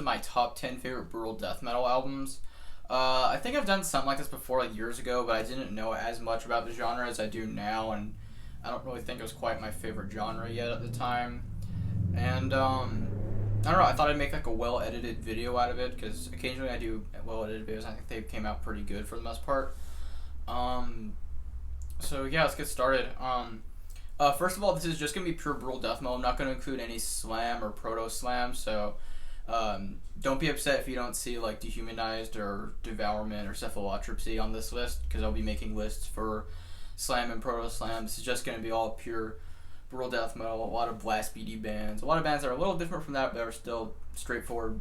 my top 10 favorite brutal death metal albums. I think I've done something like this before, like years ago, but I didn't know as much about the genre as I do now, and I don't really think it was quite my favorite genre yet at the time. And I don't know, I thought I'd make like a well-edited video out of it, because occasionally I do well-edited videos, and I think they came out pretty good for the most part. So yeah, let's get started. First of all, this is just going to be pure brutal death metal. I'm not going to include any slam or proto-slam, so don't be upset if you don't see like Dehumanized or Devourment or Cephalotropsy on this list, because I'll be making lists for slam and proto-slam. This is just going to be all pure brutal death metal, a lot of blast beaty bands, a lot of bands that are a little different from that, but are still straightforward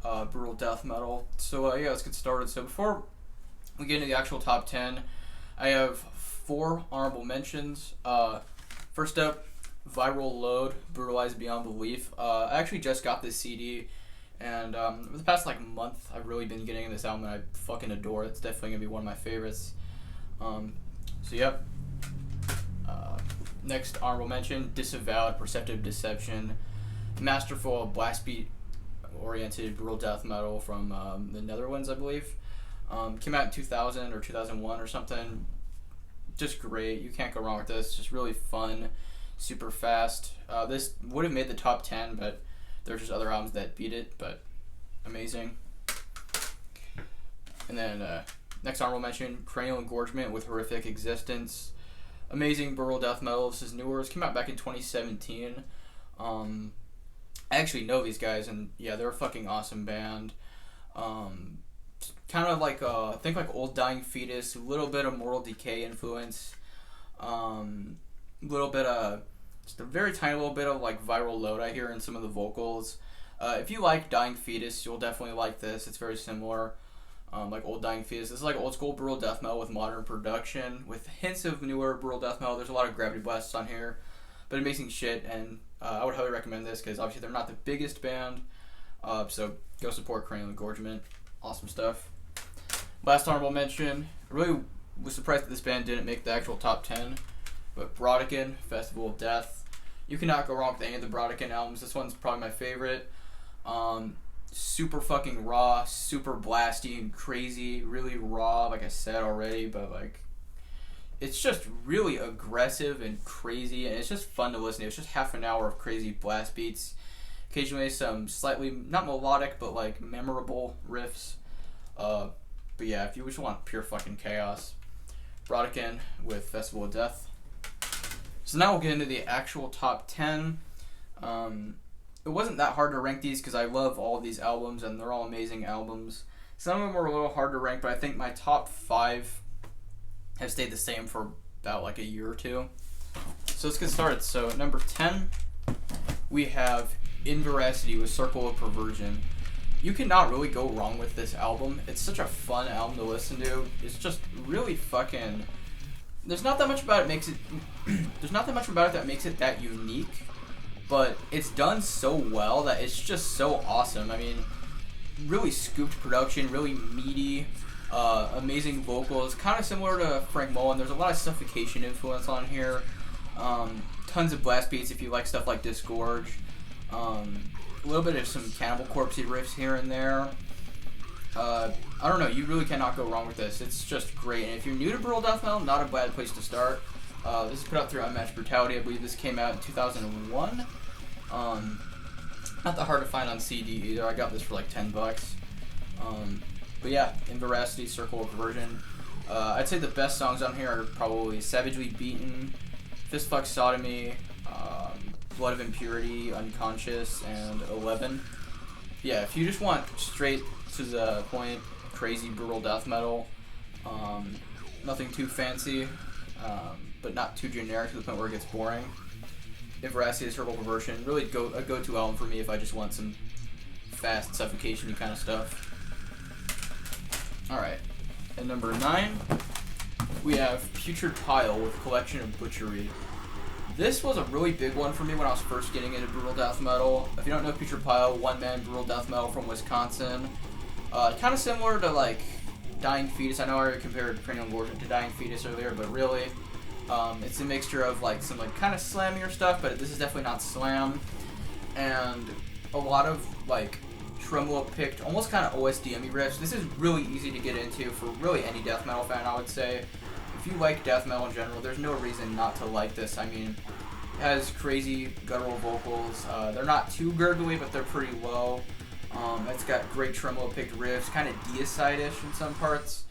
brutal death metal. So yeah, let's get started. So before we get into the actual top 10, I have 4 honorable mentions. First up, Viral Load, Brutalized Beyond Belief. I actually just got this CD, and for the past like month, I've really been getting into this album, and I fucking adore it. It's definitely gonna be one of my favorites. So yep. Next honorable mention, Disavowed, Perceptive Deception, masterful blast beat oriented brutal death metal from the Netherlands, I believe. Came out in 2000 or 2001 or something. Just great. You can't go wrong with this. Just really fun, super fast. This would have made the top 10, but there's just other albums that beat it, but amazing. And then next honorable mention, Cranial Engorgement with Horrific Existence. Amazing brutal death metal. This is newer. This came out back in 2017. I actually know these guys, and yeah, they're a fucking awesome band. Kind of like I think like Old Dying Fetus, a little bit of Mortal Decay influence, little bit of just a very tiny little bit of like Viral Load I hear in some of the vocals. If you like Dying Fetus, you'll definitely like this. It's very similar, like Old Dying Fetus. This is like old school brutal death metal with modern production, with hints of newer brutal death metal. There's a lot of gravity blasts on here, but amazing shit. And I would highly recommend this, because obviously they're not the biggest band, so go support Cranial Engorgement. Awesome stuff. Last honorable mention, I really was surprised that this band didn't make the actual top 10, but Brodequin, Festival of Death. You cannot go wrong with any of the Brodequin albums. This one's probably my favorite. Super fucking raw, super blasty and crazy, really raw, like I said already, but like, it's just really aggressive and crazy, and it's just fun to listen to. It's just half an hour of crazy blast beats, occasionally some slightly, not melodic, but like memorable riffs. But yeah, if you just want pure fucking chaos, Brodequin with Festival of Death. So now we'll get into the actual top 10. It wasn't that hard to rank these, because I love all of these albums, and they're all amazing albums. Some of them were a little hard to rank, but I think my top 5 have stayed the same for about like a year or two. So let's get started. So at number 10, we have Inveracity with Circle of Perversion. You cannot really go wrong with this album. It's such a fun album to listen to. It's just really fucking... There's not that much about it that makes it that unique, but it's done so well that it's just so awesome. I mean, really scooped production, really meaty, amazing vocals, kind of similar to Frank Mullen. There's a lot of Suffocation influence on here. Tons of blast beats if you like stuff like Disgorge. A little bit of some Cannibal Corpse-y riffs here and there. I don't know, you really cannot go wrong with this. It's just great. And if you're new to brutal death metal, not a bad place to start. This is put out through Unmatched Brutality. I believe this came out in 2001. Not that hard to find on CD either. I got this for like $10. But yeah, Inveracity, Circle of Perversion. I'd say the best songs on here are probably Savagely Beaten, Fistfuck Sodomy, Blood of Impurity, Unconscious, and 11. Yeah, if you just want straight to the point, crazy brutal death metal, nothing too fancy, but not too generic to the point where it gets boring, Inveracity, Circle of Perversion, really a go-to album for me if I just want some fast Suffocation-y kind of stuff. Alright, at number 9, we have Putrid Pile with Collection of Butchery. This was a really big one for me when I was first getting into brutal death metal. If you don't know Putrid Pile, one-man brutal death metal from Wisconsin. Kind of similar to like Dying Fetus. I know I already compared Cranial Engorgement to Dying Fetus earlier, but really, it's a mixture of like some like kind of slammier stuff, but this is definitely not slam. And a lot of like tremolo picked, almost kind of OSDM-y riffs. This is really easy to get into for really any death metal fan, I would say. If you like death metal in general, there's no reason not to like this. I mean, it has crazy guttural vocals. They're not too gurgly, but they're pretty low. It's got great tremolo picked riffs, kind of deicide-ish in some parts.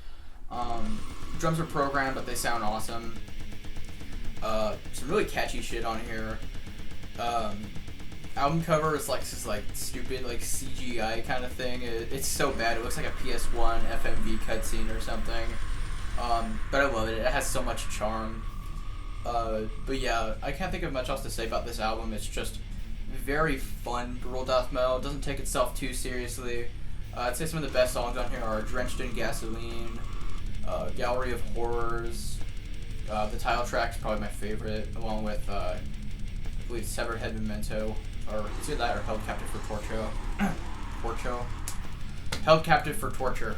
Drums are programmed, but they sound awesome. Some really catchy shit on here. Album cover is like this stupid like CGI kind of thing. It's so bad. It looks like a PS1 FMV cutscene or something. But I love it. It has so much charm. But yeah, I can't think of much else to say about this album. It's just very fun brutal death metal. It doesn't take itself too seriously. I'd say some of the best songs on here are Drenched in Gasoline, Gallery of Horrors. The title track is probably my favorite, along with I believe Severed Head Memento, or is it that or Held Captive for Torture? Held Captive for Torture.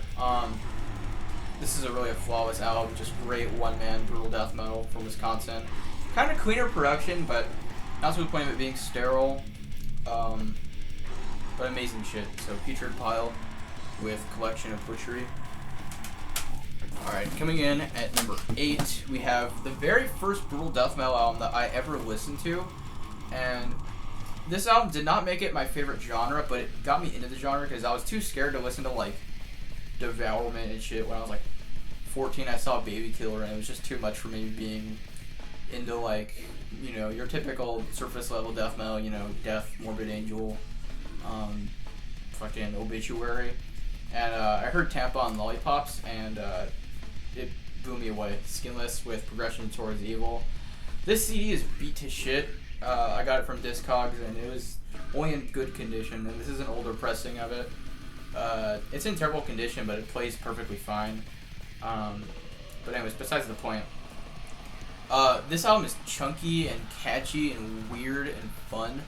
This is a flawless album, just great one-man brutal death metal from Wisconsin. Kind of cleaner production, but not to the point of it being sterile. But amazing shit. So featured pile with Collection of Butchery. Alright, coming in at number 8, we have the very first brutal death metal album that I ever listened to. And this album did not make it my favorite genre, but it got me into the genre because I was too scared to listen to like Devourment and shit when I was like 14. I saw Baby Killer and it was just too much for me being into like, you know, your typical surface level death metal, you know, Death, Morbid Angel, fucking Obituary. And I heard Tampon Lollipops and it blew me away. Skinless with Progression Towards Evil. This CD is beat to shit. I got it from Discogs and it was only in good condition, and this is an older pressing of it. It's in terrible condition, but it plays perfectly fine. But anyways, besides the point. This album is chunky and catchy and weird and fun.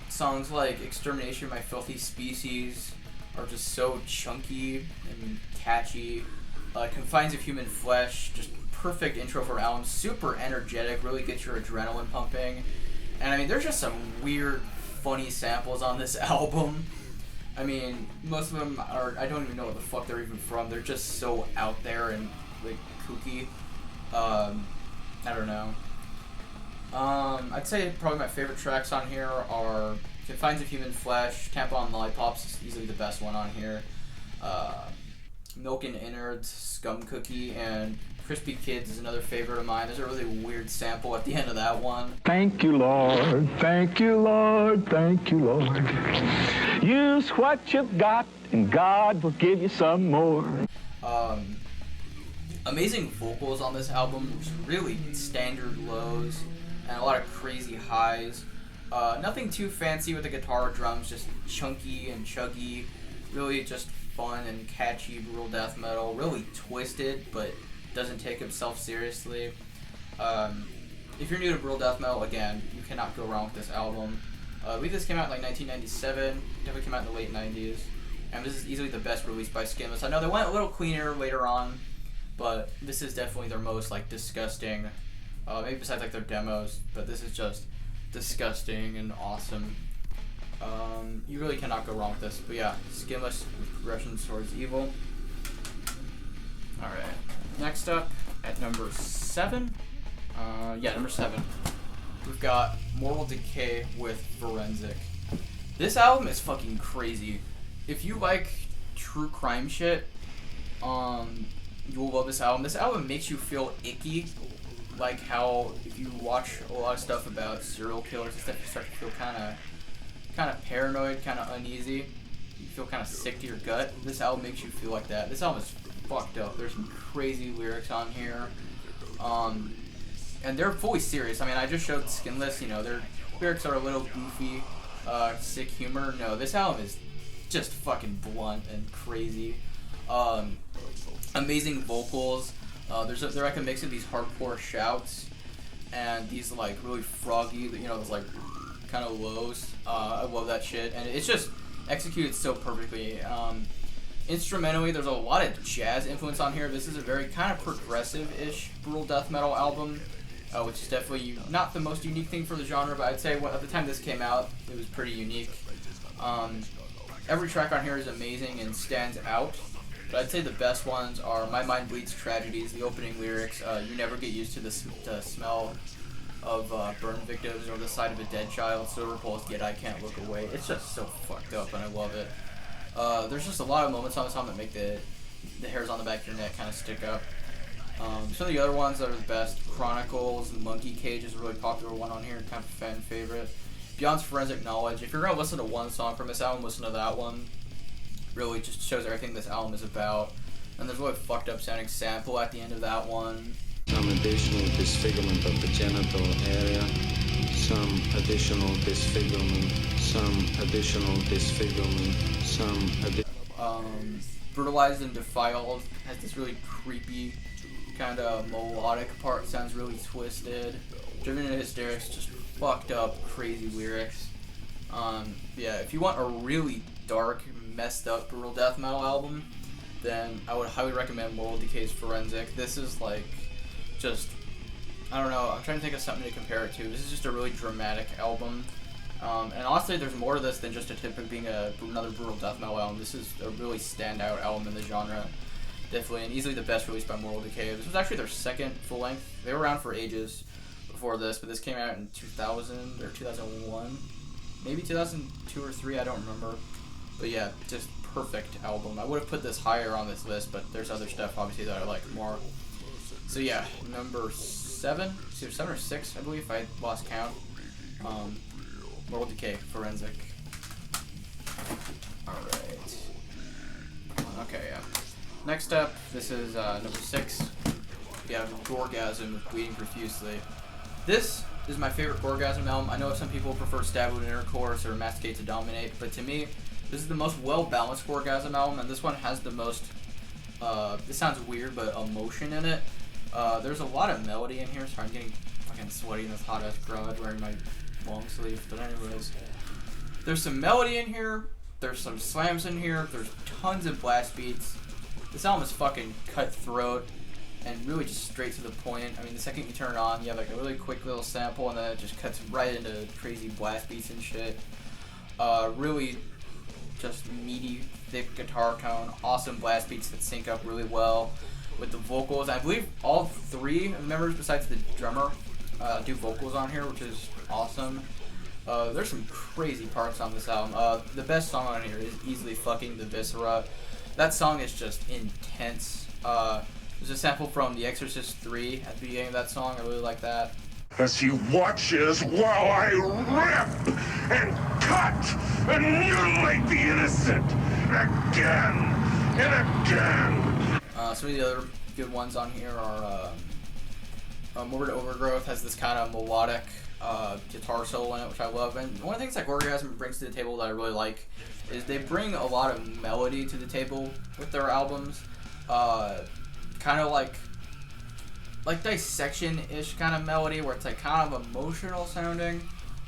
Songs like Extermination of My Filthy Species are just so chunky and catchy. Confines of Human Flesh, just perfect intro for an album. Super energetic, really gets your adrenaline pumping. And I mean, there's just some weird, funny samples on this album. I mean, most of them are, I don't even know what the fuck they're even from. They're just so out there and like kooky. I don't know. I'd say probably my favorite tracks on here are Confines of Human Flesh, Tampon Lollipops is easily the best one on here. Milk and Innards, Scum Cookie, and Crispy Kids is another favorite of mine. There's a really weird sample at the end of that one. Thank you, Lord. Thank you, Lord. Thank you, Lord. Use what you've got, and God will give you some more. Amazing vocals on this album, just really standard lows, and a lot of crazy highs. Nothing too fancy with the guitar or drums, just chunky and chuggy, really just fun and catchy brutal death metal, really twisted, but doesn't take himself seriously. If you're new to brutal death metal, again, you cannot go wrong with this album. I believe this came out in like 1997, definitely came out in the late 90s, and this is easily the best release by Skinless. I know they went a little cleaner later on, but this is definitely their most like disgusting, maybe besides like their demos, but this is just disgusting and awesome. You really cannot go wrong with this. But yeah, Skinless with Progression Towards Evil. Alright, next up at number 7, number 7, we've got Moral Decay with Forensic. This album is fucking crazy. If you like true crime shit, you'll love this album. This album makes you feel icky, like how if you watch a lot of stuff about serial killers and stuff, you start to feel kind of paranoid, kind of uneasy. You feel kind of sick to your gut. This album makes you feel like that. This album is fucked up. There's some crazy lyrics on here, and they're fully serious. I mean, I just showed Skinless. You know, their lyrics are a little goofy, sick humor. No, this album is just fucking blunt and crazy. Amazing vocals. They're like a mix of these hardcore shouts and these like really froggy, you know, those like kind of lows. I love that shit, and it's just executed so perfectly. Instrumentally, there's a lot of jazz influence on here. This is a very kind of progressive-ish brutal death metal album, which is definitely not the most unique thing for the genre, but I'd say at the time this came out, it was pretty unique. Every track on here is amazing and stands out. But I'd say the best ones are My Mind Bleeds Tragedies, the opening lyrics, you never get used to the smell of burn victims or the sight of a dead child, so repulsed yet I can't look away. It's just so fucked up and I love it. There's just a lot of moments on the song that make the hairs on the back of your neck kind of stick up. Some of the other ones that are the best, Chronicles, Monkey Cage is a really popular one on here, kind of a fan favorite. Beyond's Forensic Knowledge. If you're going to listen to one song from this album, listen to that one. Really just shows everything this album is about. And there's a really fucked up sounding sample at the end of that one. Some additional disfigurement of the genital area. Some additional disfigurement. Some additional disfigurement. Brutalized and Defiled has this really creepy kind of melodic part. Sounds really twisted. Driven into Hysterics, just fucked up, crazy lyrics. Yeah, if you want a really dark, messed up brutal death metal album, then I would highly recommend Moral Decay's Forensic. This is like just, I don't know, I'm trying to think of something to compare it to. This is just a really dramatic album. And honestly, there's more to this than just a tip of being another brutal death metal album. This is a really standout album in the genre. Definitely, and easily the best released by Moral Decay. This was actually their second full length. They were around for ages before this, but this came out in 2000 or 2001. Maybe 2002 or 3, I don't remember. But yeah, just perfect album. I would have put this higher on this list, but there's other stuff obviously that I like more. So yeah, number 7, it's either 7 or 6, I believe, if I lost count. Moral Decay, Forensic. Alright. Okay, yeah. Next up, this is number 6. We have Gorgasm with Bleeding Profusely. This is my favorite Gorgasm album. I know some people prefer Stab with Intercourse or Masticate to Dominate, but to me, this is the most well-balanced Gorgasm album, and this one has the most, this sounds weird, but emotion in it. There's a lot of melody in here. Sorry, I'm getting fucking sweaty in this hot-ass garage wearing my long sleeve, but anyways. There's some melody in here. There's some slams in here. There's tons of blast beats. This album is fucking cutthroat and really just straight to the point. I mean, the second you turn it on, you have like a really quick little sample, and then it just cuts right into crazy blast beats and shit. Really just meaty, thick guitar tone, awesome blast beats that sync up really well with the vocals. I believe all 3 members besides the drummer do vocals on here, which is awesome. There's some crazy parts on this album. The best song on here is easily Fucking the Viscera. That song is just intense. There's a sample from The Exorcist 3 at the beginning of that song. I really like that. As he watches while I rip and cut and mutilate the innocent again and again. Some of the other good ones on here are Morbid Overgrowth has this kind of melodic guitar solo in it, which I love. And one of the things that Gorgasm brings to the table that I really like is they bring a lot of melody to the table with their albums. Kind of like dissection-ish kind of melody where it's like kind of emotional sounding,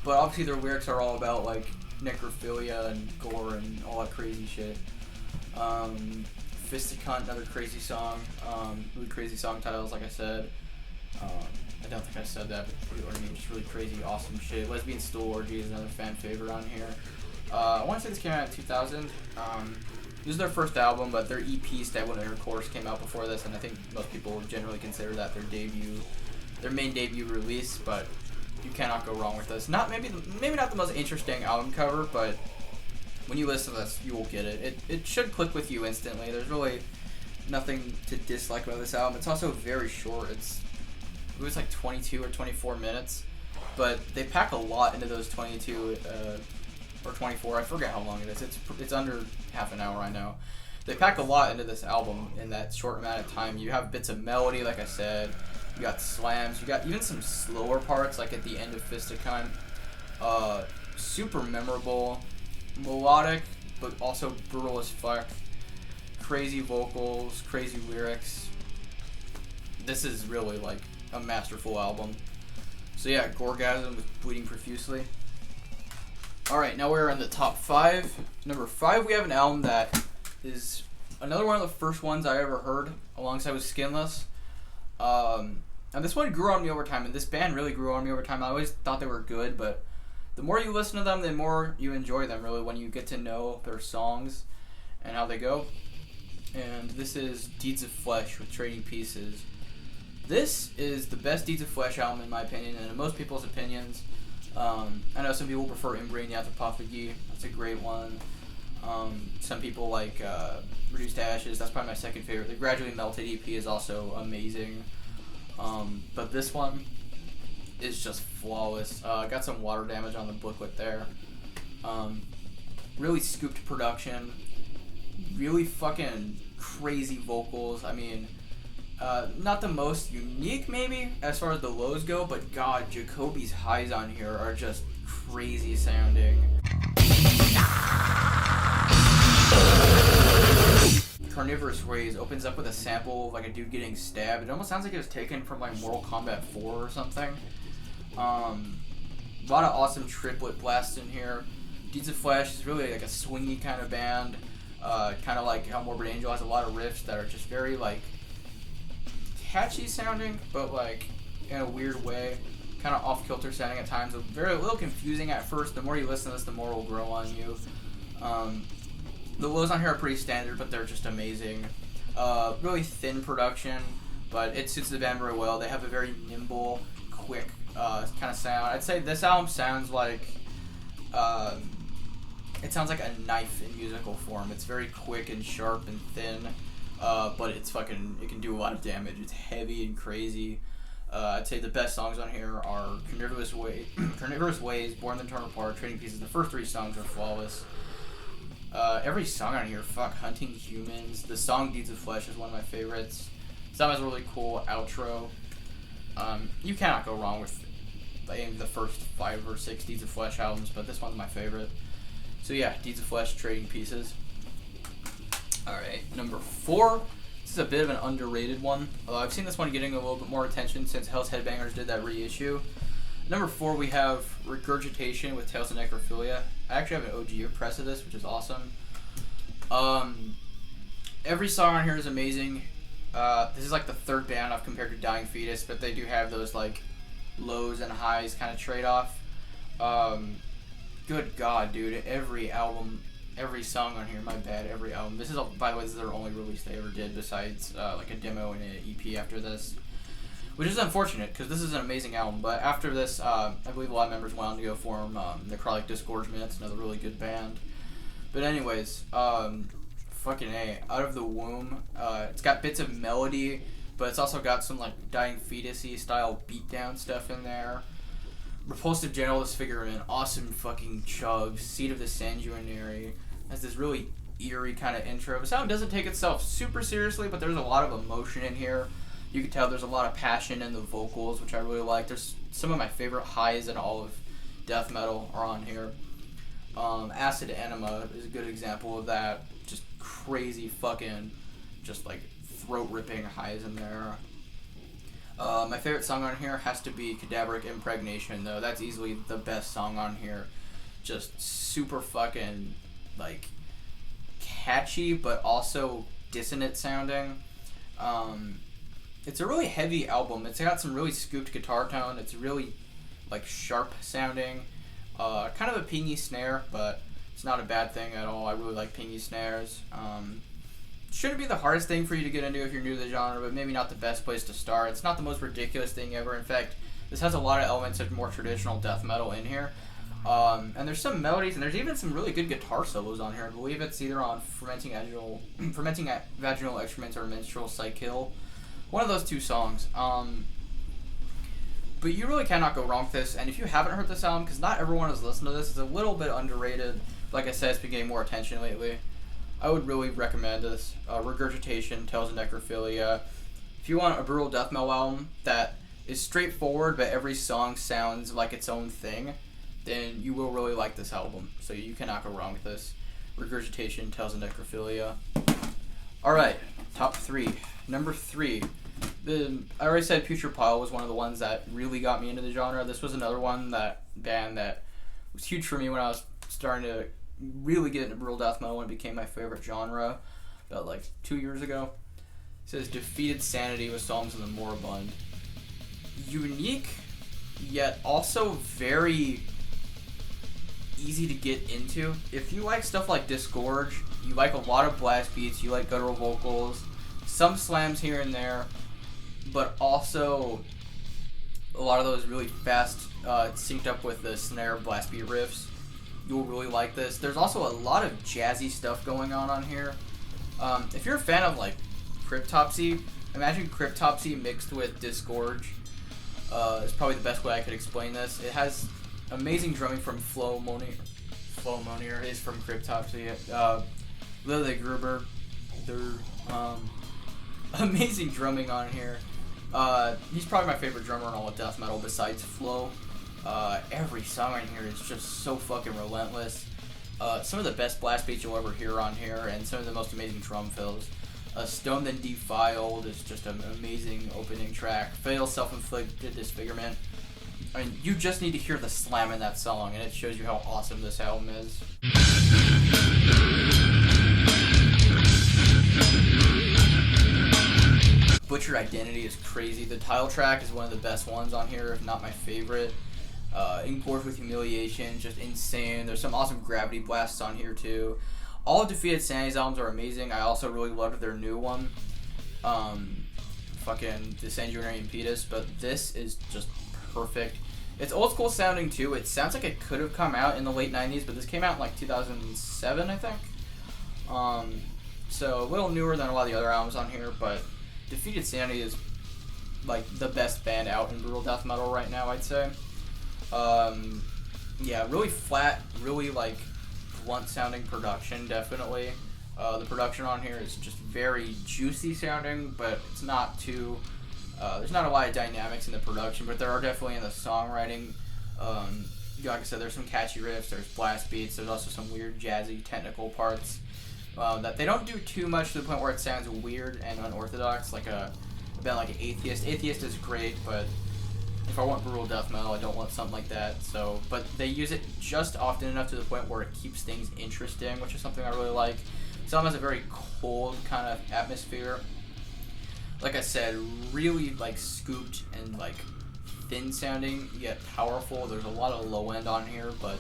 but obviously their lyrics are all about like necrophilia and gore and all that crazy shit. Fisticunt, another crazy song. Really crazy song titles, like I said. I don't think I said that, but you know what I mean. Just really crazy, awesome shit. Lesbian Stool Orgy is another fan favorite on here. I want to say this came out in 2000. This is their first album, but their EP, Stab with Intercourse, came out before this, and I think most people generally consider that their main debut release, but you cannot go wrong with this. Maybe not the most interesting album cover, but when you listen to this, you will get it. It should click with you instantly. There's really nothing to dislike about this album. It's also very short. It was like 22 or 24 minutes, but they pack a lot into those 22 or 24. I forget how long it is. It's under half an hour, I know. They pack a lot into this album in that short amount of time. You have bits of melody, like I said. You got slams. You got even some slower parts, like at the end of Fisticunt. Super memorable, melodic, but also brutal as fuck. Crazy vocals, crazy lyrics. This is really like a masterful album. So yeah, Gorgasm with Bleeding Profusely. Alright, now we're in the top 5. Number 5, we have an album that is another one of the first ones I ever heard alongside with Skinless. And this one grew on me over time, and this band really grew on me over time. I always thought they were good, but the more you listen to them, the more you enjoy them, really, when you get to know their songs and how they go. And this is Deeds of Flesh with Trading Pieces. This is the best Deeds of Flesh album in my opinion, and in most people's opinions. I know some people prefer Embrain the Anthropophagy. That's a great one. Some people like Reduced to Ashes. That's probably my second favorite. The Gradually Melted EP is also amazing. But this one is just flawless. Got some water damage on the booklet there. Really scooped production. Really fucking crazy vocals. I mean, not the most unique maybe as far as the lows go, but god, Jacoby's highs on here are just crazy sounding. Carnivorous Ways opens up with a sample of like a dude getting stabbed. It almost sounds like it was taken from like Mortal Kombat 4 or something. A lot of awesome triplet blasts in here. Deeds of Flesh is really like a swingy kind of band. Kind of like how Morbid Angel has a lot of riffs that are just very like catchy sounding, but like in a weird way. Kind of off-kilter sounding at times. A little confusing at first. The more you listen to this, the more it will grow on you. The lows on here are pretty standard, but they're just amazing. Really thin production, but it suits the band very well. They have a very nimble, quick kind of sound. I'd say this album sounds like it sounds like a knife in musical form. It's very quick and sharp and thin, but it can do a lot of damage. It's heavy and crazy. I'd say the best songs on here are Carnivorous Ways, Born Then Torn Apart, Trading Pieces. The first three songs are flawless. Every song on here, Hunting Humans. The song Deeds of Flesh is one of my favorites. This album has a really cool outro. You cannot go wrong with the first 5 or 6 Deeds of Flesh albums, but this one's my favorite. So yeah, Deeds of Flesh, Trading Pieces. Alright, number 4. This is a bit of an underrated one. I've seen this one getting a little bit more attention since Hell's Headbangers did that reissue. Number 4, we have Regurgitation with Tales of Necrophilia. I actually have an OG press of this, which is awesome. Every song on here is amazing. This is like the third band I've compared to Dying Fetus, but they do have those like lows and highs kind of trade-off. Good God, dude. Every song on here, every album. This is, by the way, this is their only release they ever did besides like a demo and an EP after this. Which is unfortunate, because this is an amazing album. But after this, I believe a lot of members went on to go form Necrotic Disgorgement. It's another really good band. But anyways, fucking A. Out of the Womb. It's got bits of melody, but it's also got some like Dying Fetus-y style beatdown stuff in there. Repulsive Genital Disfigurement. Awesome fucking chugs. Seed of the Sanguinary. Has this really eerie kind of intro. The sound doesn't take itself super seriously, but there's a lot of emotion in here. You can tell there's a lot of passion in the vocals, which I really like. There's some of my favorite highs in all of death metal are on here. Acid Enema is a good example of that. Just crazy fucking, just like throat-ripping highs in there. My favorite song on here has to be Cadaveric Impregnation, though. That's easily the best song on here. Just super fucking, like, catchy, but also dissonant sounding. It's a really heavy album. It's got some really scooped guitar tone. It's really like sharp sounding. Kind of a pingy snare, but it's not a bad thing at all. I really like pingy snares. Shouldn't be the hardest thing for you to get into if you're new to the genre, but maybe not the best place to start. It's not the most ridiculous thing ever. In fact, this has a lot of elements of more traditional death metal in here. And there's some melodies, and there's even some really good guitar solos on here. I believe it's either on Fermenting Vaginal Excrement or Menstrual Cycle. One of those two songs. But you really cannot go wrong with this. And if you haven't heard this album, because not everyone has listened to this, it's a little bit underrated. Like I said, it's been getting more attention lately. I would really recommend this. Regurgitation, Tales of Necrophilia. If you want a brutal death metal album that is straightforward, but every song sounds like its own thing, then you will really like this album. So you cannot go wrong with this. Regurgitation, Tales of Necrophilia. Alright, top 3. Number 3. I already said Putrid Pile was one of the ones that really got me into the genre. This was another band that was huge for me when I was starting to really get into brutal death metal, and it became my favorite genre about like 2 years ago. It says Defeated Sanity with Psalms of the Moribund. Unique, yet also very easy to get into. If you like stuff like Disgorge, you like a lot of blast beats, you like guttural vocals, some slams here and there, but also a lot of those really fast, synced up with the snare blast beat riffs, you'll really like this. There's also a lot of jazzy stuff going on here. If you're a fan of like Cryptopsy, imagine Cryptopsy mixed with Disgorge. It's probably the best way I could explain this. It has amazing drumming from Flo Monier is from Cryptopsy. Lily Gruber, they're amazing drumming on here. He's probably my favorite drummer in all of death metal besides Flo. Every song on here is just so fucking relentless. Some of the best blast beats you'll ever hear on here, and some of the most amazing drum fills. Stoned and Defiled is just an amazing opening track. Fatal Self-Inflicted Disfigurement. I mean, you just need to hear the slam in that song, and it shows you how awesome this album is. Butcher Identity is crazy. The title track is one of the best ones on here, if not my favorite. Engorged with Humiliation, just insane. There's some awesome gravity blasts on here too. All of Defeated Sanity's albums are amazing. I also really loved their new one. Fucking The Sanguinary Impetus, but this is just perfect. It's old school sounding too. It sounds like it could have come out in the late 90s, but this came out in like 2007, I think. So a little newer than a lot of the other albums on here, but Defeated Sanity is like the best band out in brutal death metal right now, I'd say. Yeah, really flat, really like blunt sounding production, definitely. The production on here is just very juicy sounding, but it's not too, there's not a lot of dynamics in the production, but there are definitely in the songwriting. Like I said, there's some catchy riffs, there's blast beats, there's also some weird jazzy technical parts that they don't do too much to the point where it sounds weird and unorthodox, like a band like Atheist. Atheist is great, but if I want brutal death metal, I don't want something like that. So, but they use it just often enough to the point where it keeps things interesting, which is something I really like. Some has a very cold kind of atmosphere. Like I said, really like scooped and like thin sounding, yet powerful. There's a lot of low end on here, but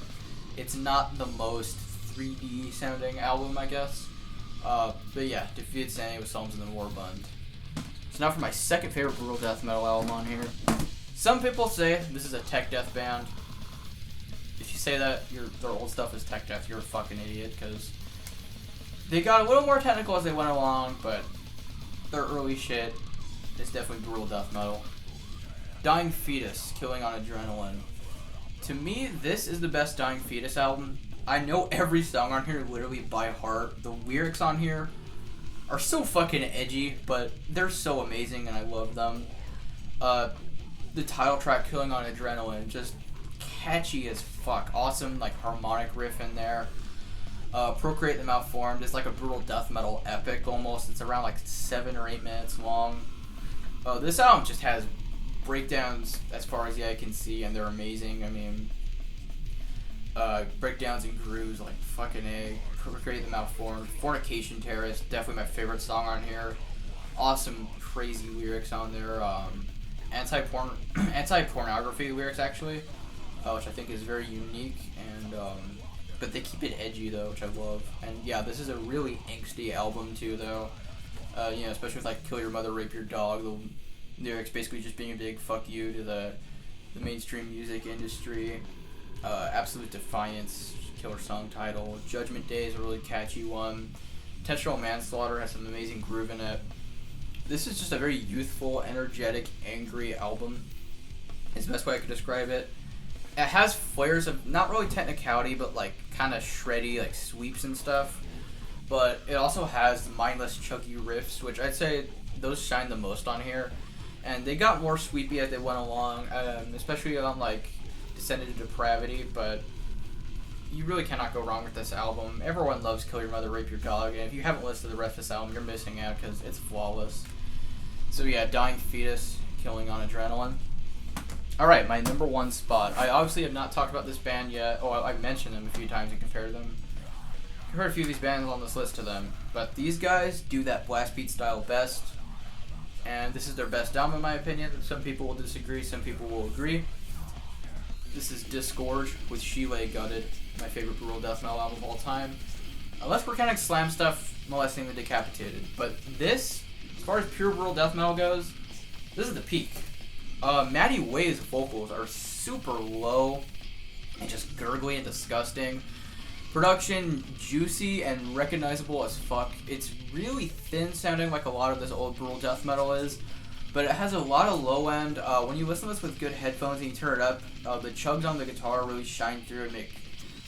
it's not the most 3D sounding album, I guess. But yeah, Defeated Sanity with Psalms in the Warbund. So now for my second favorite brutal death metal album on here. Some people say this is a tech death band. If you say that their old stuff is tech death, you're a fucking idiot, because they got a little more technical as they went along, but their early shit is definitely brutal death metal. Dying Fetus, Killing on Adrenaline. To me, this is the best Dying Fetus album. I know every song on here literally by heart. The lyrics on here are so fucking edgy, but they're so amazing and I love them. The title track, Killing on Adrenaline, just catchy as fuck. Awesome, like, harmonic riff in there. Procreate the Malformed is like a brutal death metal epic almost. It's around like 7 or 8 minutes long. This album just has breakdowns as far as the eye can see, and they're amazing. I mean, breakdowns and grooves like fucking A. Procreate the Malformed. Fornication Terrorist, definitely my favorite song on here. Awesome, crazy lyrics on there. Anti-pornography lyrics, actually, which I think is very unique, and but they keep it edgy though, which I love. And yeah, this is a really angsty album too, though. You know, especially with like "Kill Your Mother, Rape Your Dog," the lyrics basically just being a big fuck you to the mainstream music industry. Absolute Defiance, killer song title. Judgment Day is a really catchy one. Intentional Manslaughter has some amazing groove in it. This is just a very youthful, energetic, angry album. Is the best way I could describe it. It has flares of, not really technicality, but like kind of shreddy, like sweeps and stuff. But it also has mindless, chuggy riffs, which I'd say those shine the most on here. And they got more sweepy as they went along, especially on like Descended to Depravity, but you really cannot go wrong with this album. Everyone loves Kill Your Mother, Rape Your Dog, and if you haven't listened to the rest of this album, you're missing out because it's flawless. So yeah, Dying Fetus, Killing on Adrenaline. Alright, my number one spot. I obviously have not talked about this band yet. Oh, I've mentioned them a few times and compared them. Compared a few of these bands on this list to them. But these guys do that blast beat style best. And this is their best album in my opinion. Some people will disagree, some people will agree. This is Disgorge with Chile Gutted, my favorite brutal death metal album of all time. Unless we're counting slam stuff, Molesting the Decapitated. But this, as far as pure brutal death metal goes, this is the peak. Maddie Way's vocals are super low and just gurgly and disgusting. Production juicy and recognizable as fuck. It's really thin sounding like a lot of this old brutal death metal is, but it has a lot of low end. When you listen to this with good headphones and you turn it up, the chugs on the guitar really shine through and make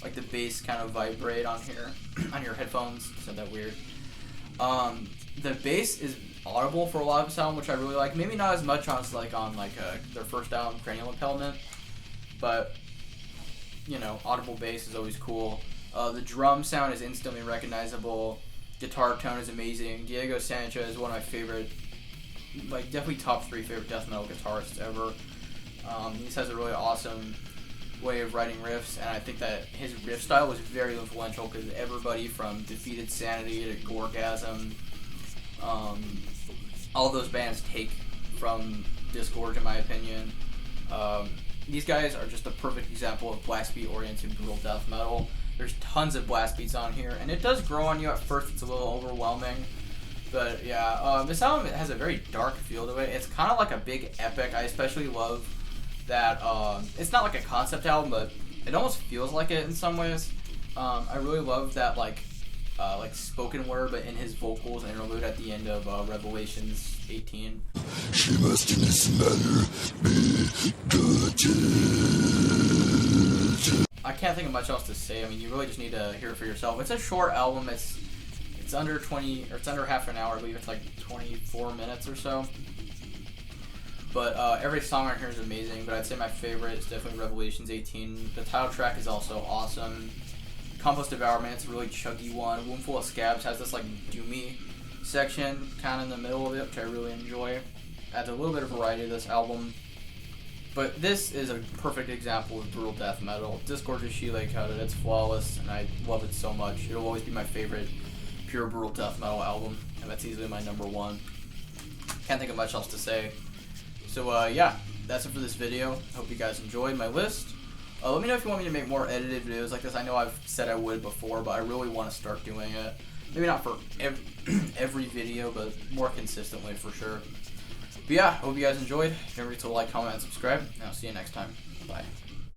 like the bass kind of vibrate on here on your headphones. Sound that weird. The bass is audible for a lot of this album, which I really like. Maybe not as much on their first album, Cranial Impalement, but you know, audible bass is always cool. The drum sound is instantly recognizable. Guitar tone is amazing. Diego Sanchez is one of my favorite, like definitely top 3 favorite death metal guitarists ever. He has a really awesome way of writing riffs, and I think that his riff style was very influential because everybody from Defeated Sanity to Gorgasm, all those bands take from Disgorge in my opinion. These guys are just a perfect example of blast beat oriented brutal death metal. There's tons of blast beats on here, and it does grow on you at first. It's a little overwhelming, but yeah, this album has a very dark feel to it. It's kind of like a big epic. I especially love that it's not like a concept album, but it almost feels like it in some ways. I really love that like spoken word, but in his vocals interlude at the end of Revelations 18. She must in this matter be gutted. I can't think of much else to say. I mean, you really just need to hear it for yourself. It's a short album. It's under 20, or it's under half an hour. I believe it's like 24 minutes or so. But every song on here is amazing. But I'd say my favorite is definitely Revelations 18. The title track is also awesome. Compost Devourment, it's a really chuggy one. Wombful of Scabs has this like doomy section kind of in the middle of it, which I really enjoy. Adds a little bit of variety to this album. But this is a perfect example of brutal death metal. Disgorge's Chile Gutted, it's flawless, and I love it so much. It'll always be my favorite pure brutal death metal album, and that's easily my number 1. Can't think of much else to say. So yeah, that's it for this video. Hope you guys enjoyed my list. Let me know if you want me to make more edited videos like this. I know I've said I would before, but I really want to start doing it. Maybe not for every video, but more consistently for sure. But yeah, hope you guys enjoyed. Don't forget to like, comment, and subscribe, and I'll see you next time. Bye.